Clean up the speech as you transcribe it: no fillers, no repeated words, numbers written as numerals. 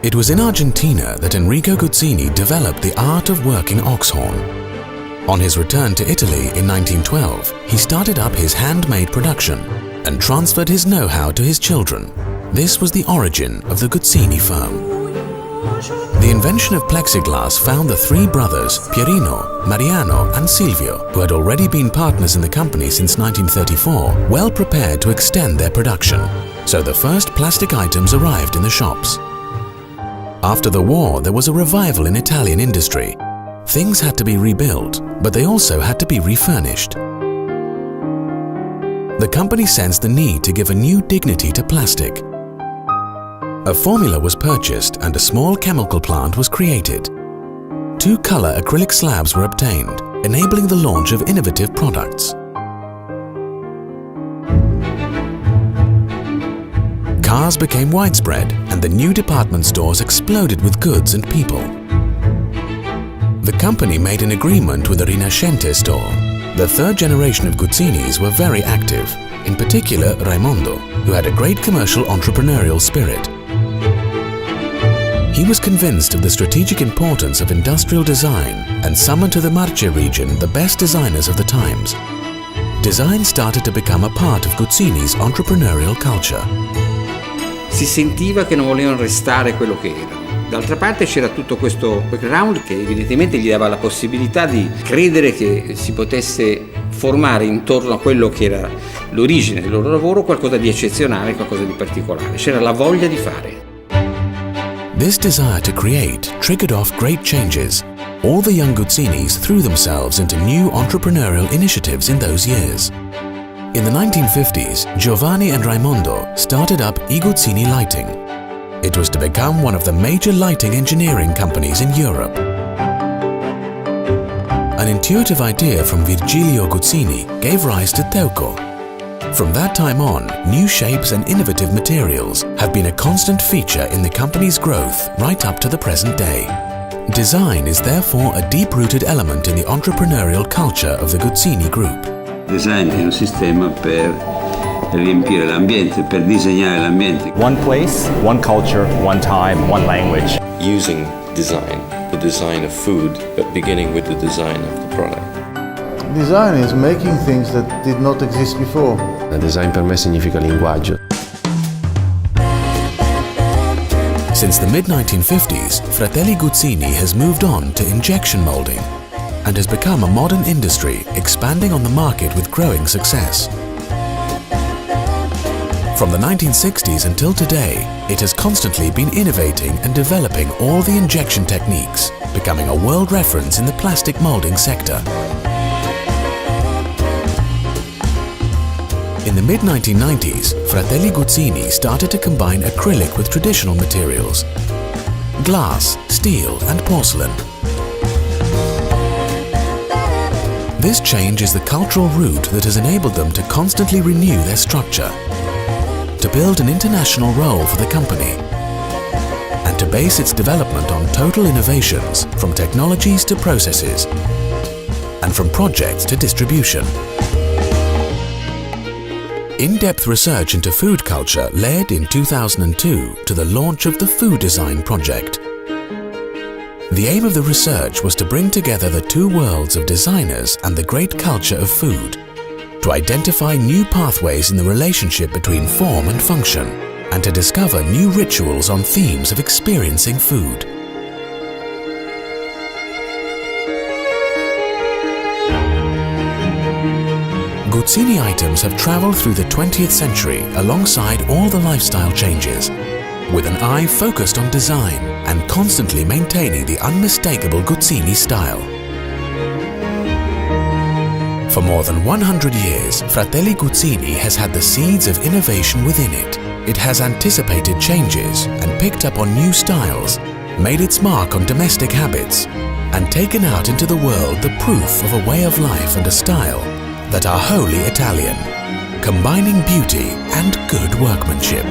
It was in Argentina that Enrico Guzzini developed the art of working oxhorn. On his return to Italy in 1912, he started up his handmade production and transferred his know-how to his children. This was the origin of the Guzzini firm. The invention of plexiglass found the three brothers, Pierino, Mariano and Silvio, who had already been partners in the company since 1934, well prepared to extend their production. So the first plastic items arrived in the shops. After the war, there was a revival in Italian industry. Things had to be rebuilt, but they also had to be refurnished. The company sensed the need to give a new dignity to plastic. A formula was purchased and a small chemical plant was created. 2-color acrylic slabs were obtained, enabling the launch of innovative products. Cars became widespread and the new department stores exploded with goods and people. The company made an agreement with the Rinascente store. The third generation of Guzzinis were very active, in particular Raimondo, who had a great commercial entrepreneurial spirit. He was convinced of the strategic importance of industrial design and summoned to the Marche region the best designers of the times. Design started to become a part of Guzzini's entrepreneurial culture. Si sentiva che non volevano restare quello che erano. D'altra parte c'era tutto questo background che evidentemente gli dava la possibilità di credere che si potesse formare intorno a quello che era l'origine del loro lavoro qualcosa di eccezionale, qualcosa di particolare. C'era la voglia di fare. This desire to create triggered off great changes. All the young Guzzinis threw themselves into new entrepreneurial initiatives in those years. In the 1950s, Giovanni and Raimondo started up I Guzzini Lighting. It was to become one of the major lighting engineering companies in Europe. An intuitive idea from Virgilio Guzzini gave rise to Teuco. From that time on, new shapes and innovative materials have been a constant feature in the company's growth right up to the present day. Design is therefore a deep-rooted element in the entrepreneurial culture of the Guzzini Group. Design è un sistema per riempire l'ambiente, per disegnare l'ambiente. One place, one culture, one time, one language. Using design, the design of food, but beginning with the design of the product. Design is making things that did not exist before. Design per me significa linguaggio. Since the mid-1950s, Fratelli Guzzini has moved on to injection molding and has become a modern industry, expanding on the market with growing success. From the 1960s until today, it has constantly been innovating and developing all the injection techniques, becoming a world reference in the plastic molding sector. In the mid-1990s, Fratelli Guzzini started to combine acrylic with traditional materials, glass, steel and porcelain. This change is the cultural route that has enabled them to constantly renew their structure, to build an international role for the company, and to base its development on total innovations from technologies to processes, and from projects to distribution. In-depth research into food culture led in 2002 to the launch of the Food Design Project. The aim of the research was to bring together the two worlds of designers and the great culture of food, to identify new pathways in the relationship between form and function, and to discover new rituals on themes of experiencing food. Guzzini items have traveled through the 20th century alongside all the lifestyle changes, with an eye focused on design and constantly maintaining the unmistakable Guzzini style. For more than 100 years, Fratelli Guzzini has had the seeds of innovation within it. It has anticipated changes and picked up on new styles, made its mark on domestic habits, and taken out into the world the proof of a way of life and a style that are wholly Italian, combining beauty and good workmanship.